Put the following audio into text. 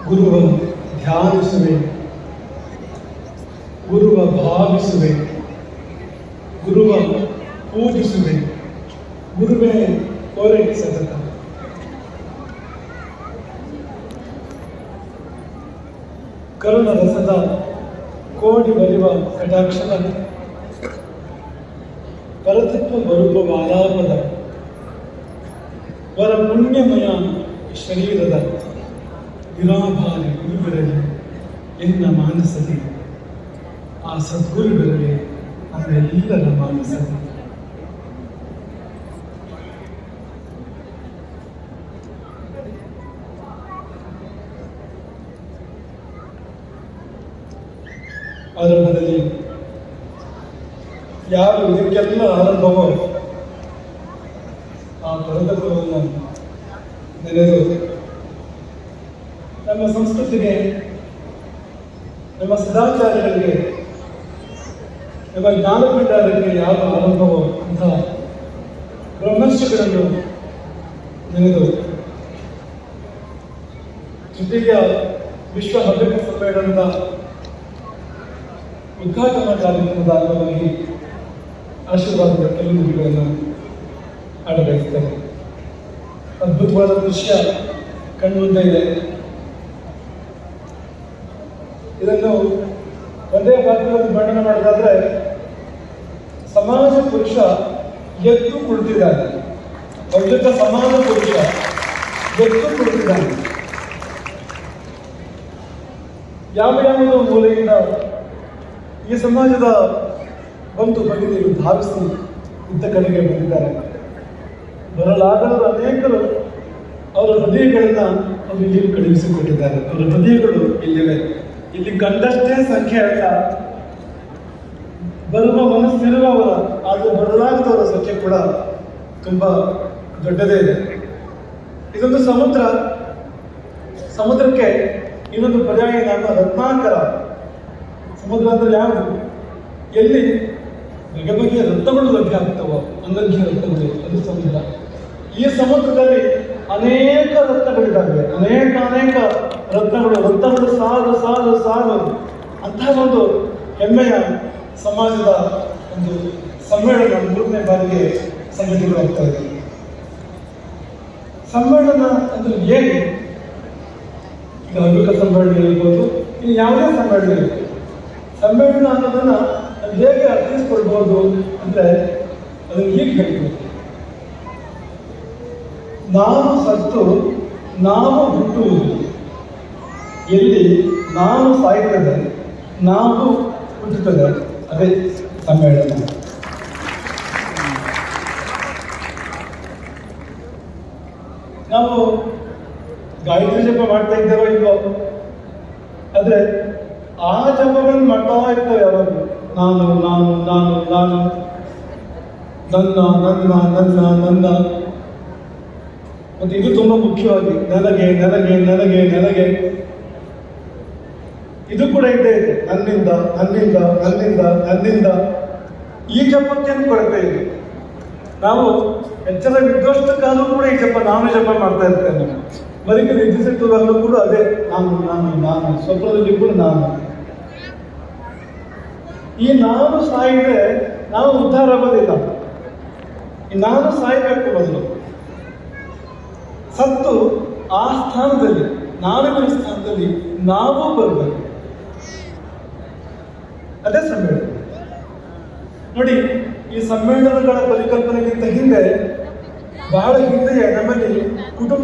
ಗುರುವ ಧ್ಯಾನಿಸುವೆ, ಗುರುವ ಭಾವಿಸುವೆ, ಗುರುವ ಪೂಜಿಸುವೆ, ಗುರುವೇ ಕೋರೆ ಸತತ. ಕರುಣ ರಸದ ಕೋಡಿ ಬರುವ ಕಟಾಕ್ಷದ ಪರತತ್ವ ಬರುವ ಆಲಾಪದ ವರ ಪುಣ್ಯಮಯ ಶರೀರದ ವಿರಾಭಾರಿ ಗುರುವಿರಲಿ ಎನ್ನ ಮಾನಸದಿ, ಆ ಸದ್ಗುರುವಿರಲಿ ನಮ್ಮೆಲ್ಲರ ಮಾನಸದಿ. ಆರಂಭದಲ್ಲಿ ಯಾರು ಇದಕ್ಕೆಲ್ಲ ಆರಂಭವೋ ಆ ಪರತತ್ವವನ್ನು ನೆನೆದು ನಮ್ಮ ಸಂಸ್ಕೃತಿಗೆ, ನಮ್ಮ ಸದಾಚಾರಗಳಿಗೆ, ನಮ್ಮ ಜ್ಞಾನಭಂಡಾರಕ್ಕೆ ಯಾವ ಆರಂಭವೋ ಅಂತ ಬ್ರಹ್ಮರ್ಷಿಗಳನ್ನು ನೆನೆದು ತೃತೀಯ ವಿಶ್ವ ಹವ್ಯಕ ಸಮ್ಮೇಳನದ ಉದ್ಘಾಟನಾ ಕಾರ್ಯಕ್ರಮದ ಅಂಗವಾಗಿ ಆಶೀರ್ವಾದದ ಕೆಲವು ನುಡಿಗಳನ್ನು ಆಡಬಯಸ್ತೇನೆ. ಅದ್ಭುತವಾದ ದೃಶ್ಯ ಕಣ್ಮುಂದೆ ಇದೆ. ಇದನ್ನು ಒಂದೇ ವಾಕ್ಯದಲ್ಲಿ ವರ್ಣನೆ ಮಾಡೋದಾದ್ರೆ, ಸಮಾಜ ಪುರುಷ ಎದ್ದು ಕುಳಿತಿದ್ದಾನೆ, ಅವ್ರ ಜೊತೆ ಸಮಾಜ ಪುರುಷ ಎದ್ದು ಕುಳಿತಿದ್ದಾನೆ. ಯಾವ ಯಾವುದೋ ಮೂಲೆಯಿಂದ ಈ ಸಮಾಜದ ಬಂಧು ಭಗಿನಿಯರು ಧಾವಿಸಿ ಇದ್ದ ಕಡೆಗೆ ಬಂದಿದ್ದಾರೆ. ಬರಲಾಗದ ಅನೇಕರು ಅವರ ಹೃದಯಗಳನ್ನ ಅವರು ಇಲ್ಲಿ ಕಳುಹಿಸಿಕೊಟ್ಟಿದ್ದಾರೆ. ಅವರ ಹೃದಯಗಳು ಇಲ್ಲಿವೆ. ಇಲ್ಲಿ ಕಂಡಷ್ಟೇ ಸಂಖ್ಯೆ ಅಲ್ಲ, ಬರುವ ಮನಸ್ಸಿರುವವರ ಆದರೆ ಬರಲಾಗದವರ ಸಂಖ್ಯೆ ಕೂಡ ತುಂಬಾ ದೊಡ್ಡದೇ ಇದೆ. ಇದೊಂದು ಸಮುದ್ರ. ಸಮುದ್ರಕ್ಕೆ ಇನ್ನೊಂದು ಪರ್ಯಾಯ ನಾಮ ರತ್ನಾಕರ. ಸಮುದ್ರ ಅಂದ್ರೆ ಯಾವುದು? ಎಲ್ಲಿ ಬಗೆ ಬಗೆಯ ರತ್ನಗಳು ಲಭ್ಯ ಆಗ್ತವೋ ಅಂಗಂಖ್ಯ ರತ್ನಗಳು, ಅದು ಸಮುದ್ರ. ಈ ಸಮುದ್ರದಲ್ಲಿ ಅನೇಕ ರತ್ನಗಳಿದ್ದಾವೆ, ಅನೇಕ ರತ್ನಗಳು ಸಾಲು ಸಾಲು ಸಾಲು. ಅಂತಹ ಒಂದು ಹೆಮ್ಮೆಯ ಸಮಾಜದ ಒಂದು ಸಮ್ಮೇಳನ 3ನೇ ಬಾರಿಗೆ ಸಂಘಟಿತವಾಗ್ತಾ ಇದೆ. ಸಮ್ಮೇಳನ ಅಂದ್ರೆ ಏನು? ಈಗ ಹವ್ಯಕ ಸಮ್ಮೇಳನ ಇರ್ಬೋದು, ಇನ್ನು ಯಾವುದೇ ಸಮ್ಮೇಳನ ಇರ್ಬೋದು. ಸಮ್ಮೇಳನ ಅನ್ನೋದನ್ನ ಹೇಗೆ ಅರ್ಥೈಸ್ಕೊಳ್ಬಹುದು ಅಂದ್ರೆ ಅದನ್ನು ಹೀಗೆ ಹೇಳ್ಬೋದು: ನಾನು ಸತ್ತು ನಾವು ಹುಟ್ಟುವುದು, ಎಲ್ಲಿ ನಾನು ಸಾಯ್ತದೆ ನಾವು ಹುಟ್ಟುತ್ತದೆ, ಅದೇ ಸಮ್ಮೇಳನ. ನಾವು ಗಾಯತ್ರಿ ಜಪ ಮಾಡ್ತಾ ಇದ್ದೇವೋ ಇಲ್ವೋ, ಆದ್ರೆ ಆ ಜಪಗಳನ್ನು ಮಾಡ್ತಾ ಇರ್ತೇವೆ ಯಾವಾಗಲೂ. ನಾನು ನಾನು ನಾನು ನಾನು, ನನ್ನ ನನ್ನ ನನ್ನ ನನ್ನ. ಮತ್ತೆ ಇದು ತುಂಬಾ ಮುಖ್ಯವಾಗಿ ನನಗೆ ನನಗೆ ನನಗೆ ನನಗೆ, ಇದು ಕೂಡ ಇದ್ದೇ ಇದೆ. ನನ್ನಿಂದ ನನ್ನಿಂದ ನನ್ನಿಂದ ನನ್ನಿಂದ. ಈ ಜಪಕ್ಕೆ ಕೊರತೆ ಇದೆ. ನಾವು ಎಚ್ಚರವಿದ್ದಷ್ಟು ಕಾಲ ಕೂಡ ಈ ಜಪ ನಾನು ಜಪ ಮಾಡ್ತಾ ಇರ್ತೇನೆ. ಮರಿಗೆ ನಿದ್ರಿಸಿಟ್ಟುವಾಗಲೂ ಕೂಡ ಅದೇ ನಾನು ನಾನು ನಾನು, ಸ್ವಪ್ನದಲ್ಲಿ ಕೂಡ ನಾನು. ಈ ನಾನು ಸಾಯಿದ್ರೆ ನಾವು ಉದ್ಧಾರ ಆಗೋದಿಲ್ಲ. ಈ ನಾನು ಸಾಯ್ಬೇಕು ಮೊದಲು. ಸತ್ತು ಆ ಸ್ಥಾನದಲ್ಲಿ, ನಾನುಗಳ ಸ್ಥಾನದಲ್ಲಿ ನಾವು ಬರಬೇಕು. ಅದೇ ಸಮ್ಮೇಳನ. ನೋಡಿ, ಈ ಸಮ್ಮೇಳನಗಳ ಪರಿಕಲ್ಪನೆಗಿಂತ ಹಿಂದೆ, ಬಹಳ ಹಿಂದೆಯೇ ನಮ್ಮಲ್ಲಿ ಕುಟುಂಬ